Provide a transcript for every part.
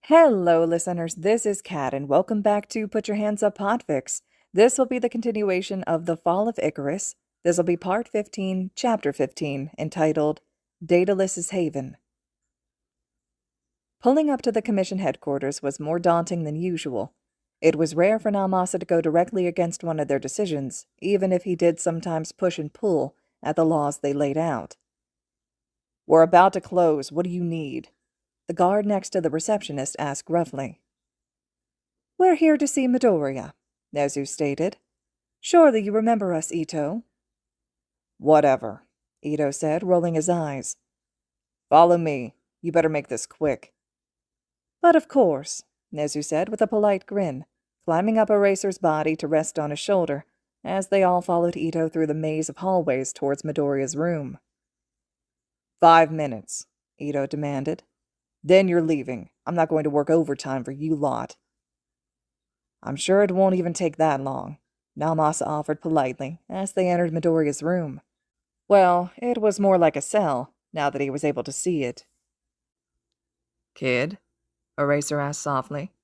Hello, listeners. This is Kat, and welcome back to Put Your Hands Up Podfics. This will be the continuation of The Fall of Icarus. This will be Part 15, Chapter 15, entitled Daedalus's Haven. Pulling up to the Commission headquarters was more daunting than usual. It was rare for Nalmasa to go directly against one of their decisions, even if he did sometimes push and pull at the laws they laid out. "We're about to close. What do you need?" The guard next to the receptionist asked gruffly. "We're here to see Midoriya," Nezu stated. "Surely you remember us, Ito." "Whatever," Ito said, rolling his eyes. "Follow me. You better make this quick." "But of course," Nezu said with a polite grin, climbing up Eraser's body to rest on his shoulder, as they all followed Ito through the maze of hallways towards Midoriya's room. 5 minutes, Ito demanded. "Then you're leaving. I'm not going to work overtime for you lot." "I'm sure it won't even take that long," Nalmasa offered politely as they entered Midoriya's room. Well, it was more like a cell, now that he was able to see it. "Kid?" Eraser asked softly.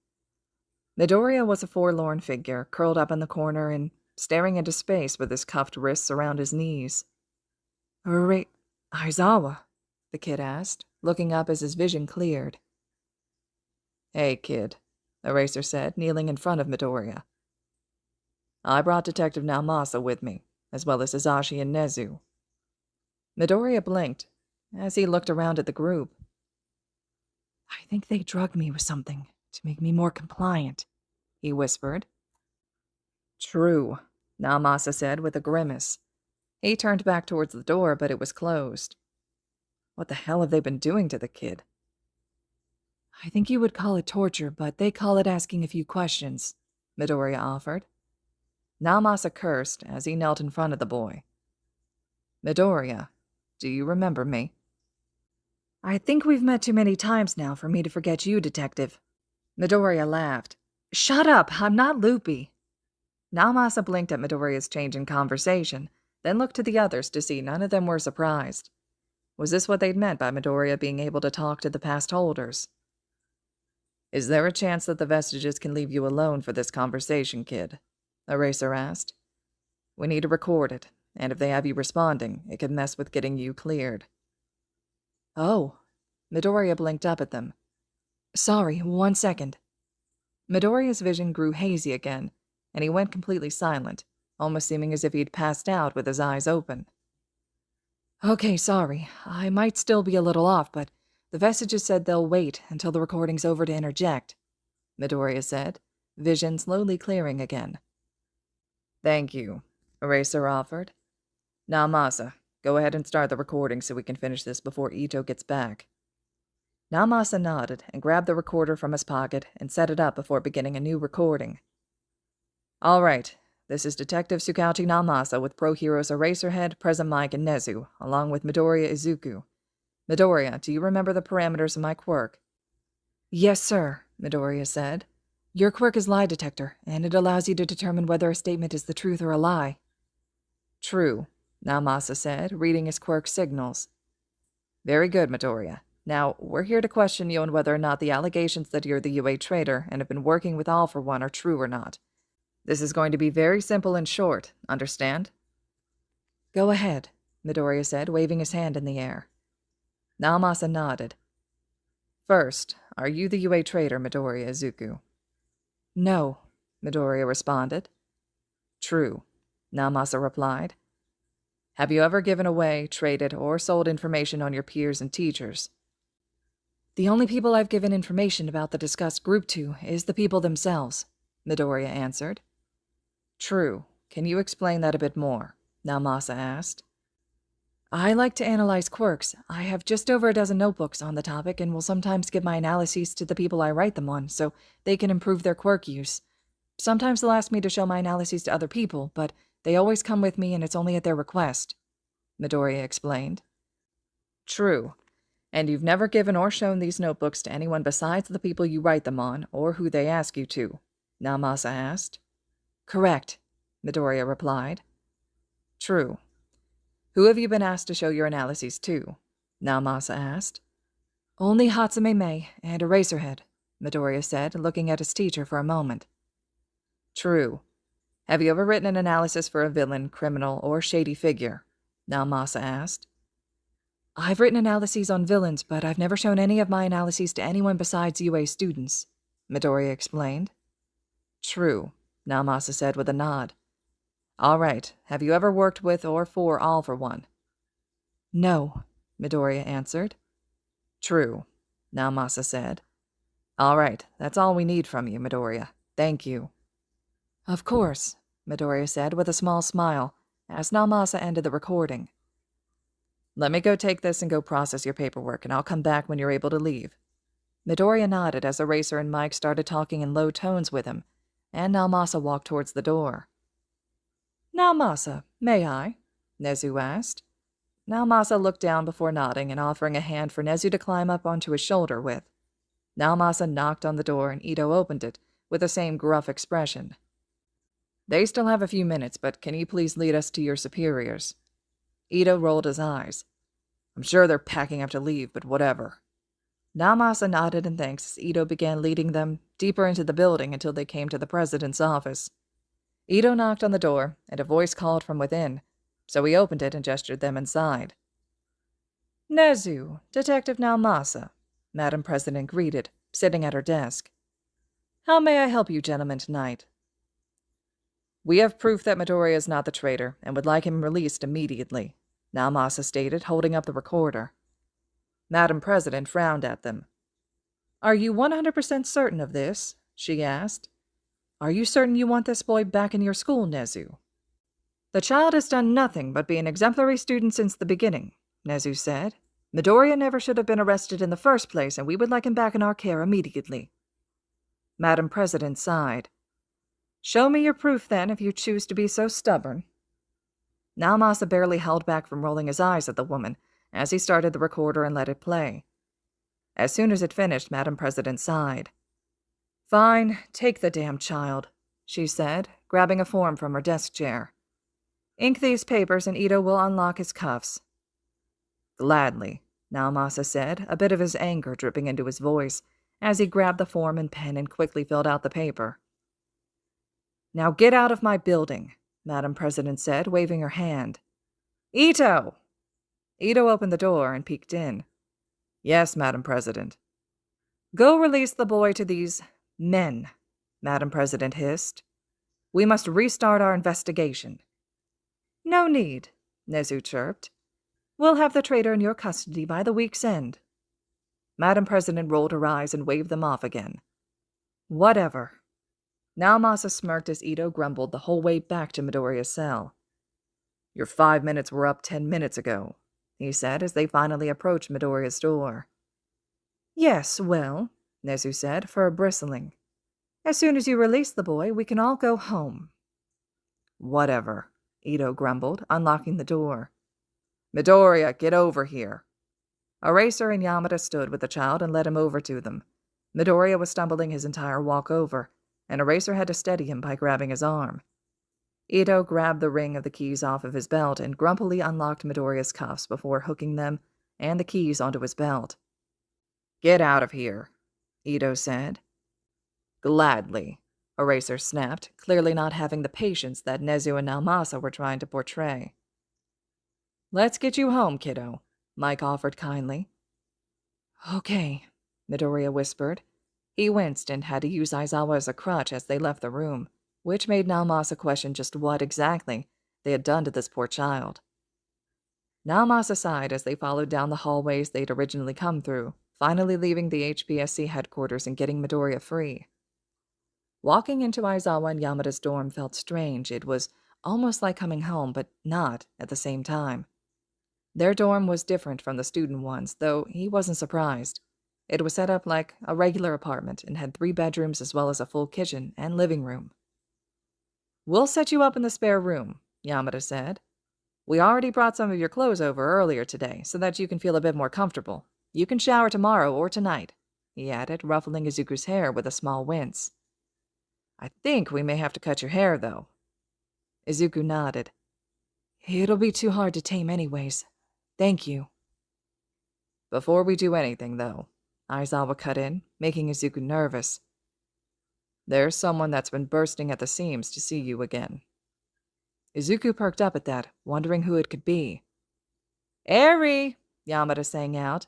Midoriya was a forlorn figure, curled up in the corner and staring into space with his cuffed wrists around his knees. "Aizawa?" the kid asked, looking up as his vision cleared. "Hey, kid," Eraser said, kneeling in front of Midoriya. "I brought Detective Nalmasa with me, as well as Hisashi and Nezu." Midoriya blinked as he looked around at the group. "I think they drugged me with something to make me more compliant," he whispered. "True," Nalmasa said with a grimace. He turned back towards the door, but it was closed. What the hell have they been doing to the kid? "I think you would call it torture, but they call it asking a few questions," Midoriya offered. Nalmasa cursed as he knelt in front of the boy. "Midoriya, do you remember me?" "I think we've met too many times now for me to forget you, Detective." Midoriya laughed. "Shut up, I'm not loopy." Nalmasa blinked at Midoriya's change in conversation, then looked to the others to see none of them were surprised. Was this what they'd meant by Midoriya being able to talk to the past holders? "Is there a chance that the vestiges can leave you alone for this conversation, kid?" Eraser asked. "We need to record it, and if they have you responding, it could mess with getting you cleared." "Oh." Midoriya blinked up at them. "Sorry, 1 second." Midoriya's vision grew hazy again, and he went completely silent, almost seeming as if he'd passed out with his eyes open. "Okay, sorry. I might still be a little off, but the vestiges said they'll wait until the recording's over to interject," Midoriya said, vision slowly clearing again. "Thank you," Eraser offered. "Nalmasa, go ahead and start the recording so we can finish this before Ito gets back." Nalmasa nodded and grabbed the recorder from his pocket and set it up before beginning a new recording. "All right. This is Detective Tsukauchi Nalmasa with Pro Heroes Eraserhead, Present Mike, and Nezu, along with Midoriya Izuku. Midoriya, do you remember the parameters of my quirk?" "Yes, sir," Midoriya said. "Your quirk is lie detector, and it allows you to determine whether a statement is the truth or a lie." "True," Nalmasa said, reading his quirk signals. "Very good, Midoriya. Now, we're here to question you on whether or not the allegations that you're the UA traitor and have been working with All for One are true or not. This is going to be very simple and short, understand?" "Go ahead," Midoriya said, waving his hand in the air. Nalmasa nodded. "First, are you the UA traitor, Midoriya Izuku?" "No," Midoriya responded. "True," Nalmasa replied. "Have you ever given away, traded, or sold information on your peers and teachers?" "The only people I've given information about the discussed group to is the people themselves," Midoriya answered. "True. Can you explain that a bit more?" Nalmasa asked. "I like to analyze quirks. I have just over a dozen notebooks on the topic and will sometimes give my analyses to the people I write them on so they can improve their quirk use. Sometimes they'll ask me to show my analyses to other people, but they always come with me and it's only at their request," Midoriya explained. "True. And you've never given or shown these notebooks to anyone besides the people you write them on or who they ask you to?" Nalmasa asked. "Correct," Midoriya replied. "True. Who have you been asked to show your analyses to?" Nalmasa asked. "Only Hatsume Mei and Eraserhead," Midoriya said, looking at his teacher for a moment. True. Have you ever written an analysis for a villain, criminal, or shady figure? Naomasa asked. I've written analyses on villains, but I've never shown any of my analyses to anyone besides UA students, Midoriya explained. True, Naomasa said with a nod. All right, have you ever worked with or for All for One? No, Midoriya answered. True, Naomasa said. All right, that's all we need from you, Midoriya. Thank you. Of course, Midoriya said with a small smile, as Naomasa ended the recording. Let me go take this and go process your paperwork, and I'll come back when you're able to leave. Midoriya nodded as Eraser and Mike started talking in low tones with him, and Naomasa walked towards the door. Naomasa, may I? Nezu asked. Naomasa looked down before nodding and offering a hand for Nezu to climb up onto his shoulder with. Naomasa knocked on the door and Ito opened it, with the same gruff expression. They still have a few minutes, but can you please lead us to your superiors? Ito rolled his eyes. I'm sure they're packing up to leave, but whatever. Naomasa nodded in thanks as Ito began leading them deeper into the building until they came to the president's office. Ito knocked on the door, and a voice called from within, so he opened it and gestured them inside. Nezu, Detective Naomasa, Madam President greeted, sitting at her desk. How may I help you gentlemen tonight? We have proof that Midoriya is not the traitor, and would like him released immediately, Naomasa stated, holding up the recorder. Madam President frowned at them. Are you 100% certain of this? She asked. Are you certain you want this boy back in your school, Nezu? The child has done nothing but be an exemplary student since the beginning, Nezu said. Midoriya never should have been arrested in the first place, and we would like him back in our care immediately. Madam President sighed. Show me your proof, then, if you choose to be so stubborn. Naomasa barely held back from rolling his eyes at the woman as he started the recorder and let it play. As soon as it finished, Madam President sighed. Fine, take the damn child, she said, grabbing a form from her desk chair. Ink these papers and Ito will unlock his cuffs. Gladly, Naomasa said, a bit of his anger dripping into his voice as he grabbed the form and pen and quickly filled out the paper. Now get out of my building, Madam President said, waving her hand. Ito! Ito opened the door and peeked in. Yes, Madam President. Go release the boy to these men, Madam President hissed. We must restart our investigation. No need, Nezu chirped. We'll have the traitor in your custody by the week's end. Madam President rolled her eyes and waved them off again. Whatever. Naomasa smirked as Ito grumbled the whole way back to Midoriya's cell. Your 5 minutes were up 10 minutes ago, he said as they finally approached Midoriya's door. Yes, well, Nezu said, fur bristling. As soon as you release the boy, we can all go home. Whatever, Ito grumbled, unlocking the door. Midoriya, get over here. Eraser and Yamada stood with the child and led him over to them. Midoriya was stumbling his entire walk over, and Eraser had to steady him by grabbing his arm. Ito grabbed the ring of the keys off of his belt and grumpily unlocked Midoriya's cuffs before hooking them and the keys onto his belt. Get out of here, Ito said. Gladly, Eraser snapped, clearly not having the patience that Nezu and Naomasa were trying to portray. Let's get you home, kiddo, Mike offered kindly. Okay, Midoriya whispered. He winced and had to use Aizawa as a crutch as they left the room, which made Naomasa question just what exactly they had done to this poor child. Naomasa sighed as they followed down the hallways they'd originally come through, finally leaving the HPSC headquarters and getting Midoriya free. Walking into Aizawa and Yamada's dorm felt strange. It was almost like coming home, but not at the same time. Their dorm was different from the student ones, though he wasn't surprised. It was set up like a regular apartment and had 3 bedrooms as well as a full kitchen and living room. We'll set you up in the spare room, Yamada said. We already brought some of your clothes over earlier today so that you can feel a bit more comfortable. You can shower tomorrow or tonight, he added, ruffling Izuku's hair with a small wince. I think we may have to cut your hair, though. Izuku nodded. It'll be too hard to tame anyways. Thank you. Before we do anything, though, Aizawa cut in, making Izuku nervous. "There's someone that's been bursting at the seams to see you again." Izuku perked up at that, wondering who it could be. "Eri!" Yamada sang out.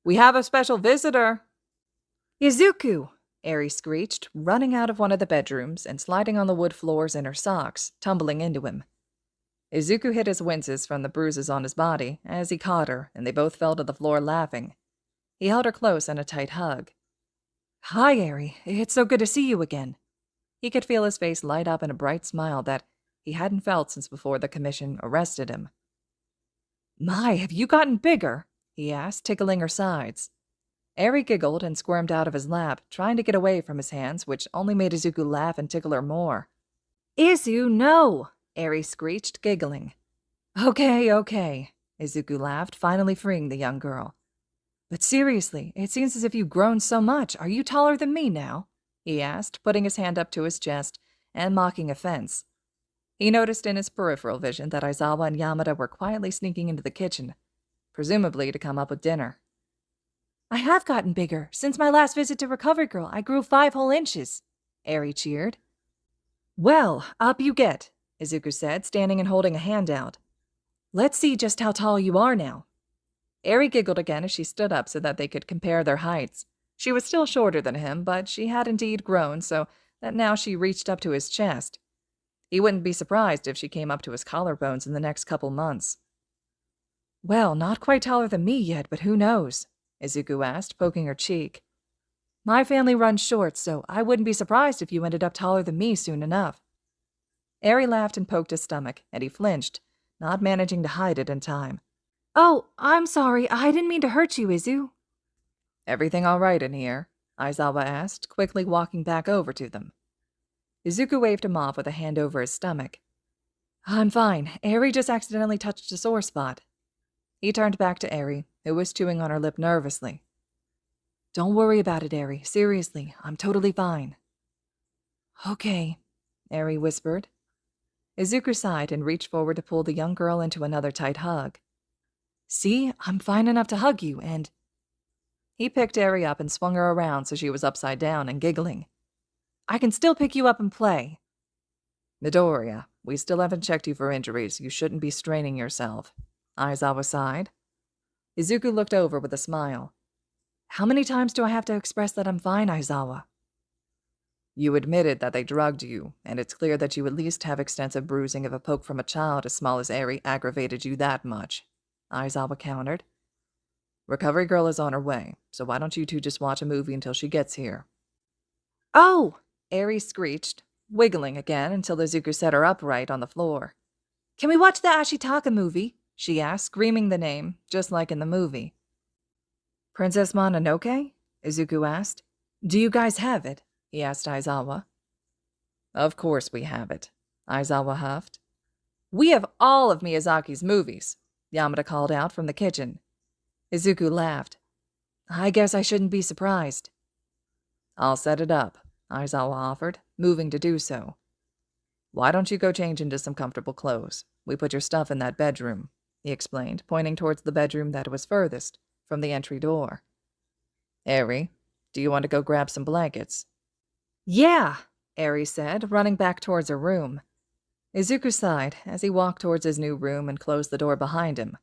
"We have a special visitor!" "Izuku!" Eri screeched, running out of one of the bedrooms and sliding on the wood floors in her socks, tumbling into him. Izuku hid his winces from the bruises on his body as he caught her, and they both fell to the floor laughing. He held her close in a tight hug. "Hi, Eri. It's so good to see you again." He could feel his face light up in a bright smile that he hadn't felt since before the commission arrested him. "My, have you gotten bigger?" he asked, tickling her sides. Eri giggled and squirmed out of his lap, trying to get away from his hands, which only made Izuku laugh and tickle her more. "Izu, no!" Eri screeched, giggling. Okay, Izuku laughed, finally freeing the young girl. "But seriously, it seems as if you've grown so much. Are you taller than me now?" he asked, putting his hand up to his chest and mocking offense. He noticed in his peripheral vision that Aizawa and Yamada were quietly sneaking into the kitchen, presumably to come up with dinner. "I have gotten bigger. Since my last visit to Recovery Girl, I grew 5 whole inches, Eri cheered. "Well, up you get," Izuku said, standing and holding a hand out. "Let's see just how tall you are now." Eri giggled again as she stood up so that they could compare their heights. She was still shorter than him, but she had indeed grown so that now she reached up to his chest. He wouldn't be surprised if she came up to his collarbones in the next couple months. "Well, not quite taller than me yet, but who knows?" Izuku asked, poking her cheek. "My family runs short, so I wouldn't be surprised if you ended up taller than me soon enough." Eri laughed and poked his stomach, and he flinched, not managing to hide it in time. "Oh, I'm sorry. I didn't mean to hurt you, Izu." "Everything all right in here?" Aizawa asked, quickly walking back over to them. Izuku waved him off with a hand over his stomach. "I'm fine. Eri just accidentally touched a sore spot." He turned back to Eri, who was chewing on her lip nervously. "Don't worry about it, Eri. Seriously, I'm totally fine." "Okay," Eri whispered. Izuku sighed and reached forward to pull the young girl into another tight hug. "See, I'm fine enough to hug you, and—" He picked Eri up and swung her around so she was upside down and giggling. "I can still pick you up and play." "Midoriya, we still haven't checked you for injuries. You shouldn't be straining yourself," Aizawa sighed. Izuku looked over with a smile. "How many times do I have to express that I'm fine, Aizawa?" "You admitted that they drugged you, and it's clear that you at least have extensive bruising if a poke from a child as small as Eri aggravated you that much," Aizawa countered. "Recovery Girl is on her way, so why don't you two just watch a movie until she gets here?" "Oh!" Eri screeched, wiggling again until Izuku set her upright on the floor. "Can we watch the Ashitaka movie?" she asked, screaming the name, just like in the movie. "Princess Mononoke?" Izuku asked. "Do you guys have it?" he asked Aizawa. "Of course we have it," Aizawa huffed. "We have all of Miyazaki's movies," Yamada called out from the kitchen. Izuku laughed. "I guess I shouldn't be surprised." "I'll set it up," Aizawa offered, moving to do so. "Why don't you go change into some comfortable clothes? We put your stuff in that bedroom," he explained, pointing towards the bedroom that was furthest from the entry door. "Eri, do you want to go grab some blankets?" "Yeah," Eri said, running back towards her room. Izuku sighed as he walked towards his new room and closed the door behind him.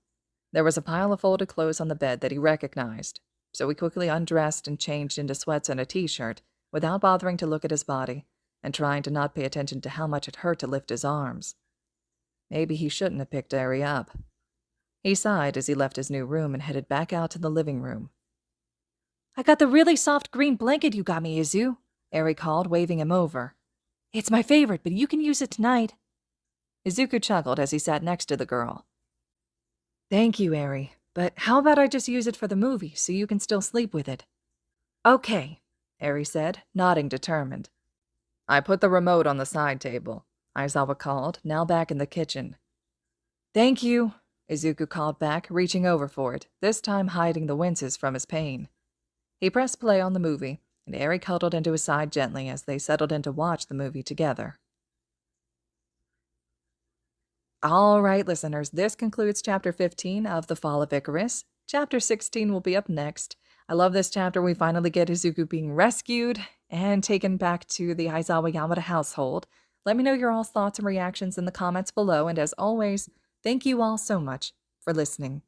There was a pile of folded clothes on the bed that he recognized, so he quickly undressed and changed into sweats and a t-shirt without bothering to look at his body and trying to not pay attention to how much it hurt to lift his arms. Maybe he shouldn't have picked Eri up. He sighed as he left his new room and headed back out to the living room. "I got the really soft green blanket you got me, Izu," Eri called, waving him over. "It's my favorite, but you can use it tonight." Izuku chuckled as he sat next to the girl. "Thank you, Eri, but how about I just use it for the movie so you can still sleep with it?" "Okay," Eri said, nodding determined. "I put the remote on the side table," Aizawa called, now back in the kitchen. "Thank you," Izuku called back, reaching over for it, this time hiding the winces from his pain. He pressed play on the movie, and Eri cuddled into his side gently as they settled in to watch the movie together. All right, listeners, this concludes Chapter 15 of The Fall of Icarus. Chapter 16 will be up next. I love this chapter. We finally get Izuku being rescued and taken back to the Aizawa Yamada household. Let me know your all's thoughts and reactions in the comments below, and as always, thank you all so much for listening.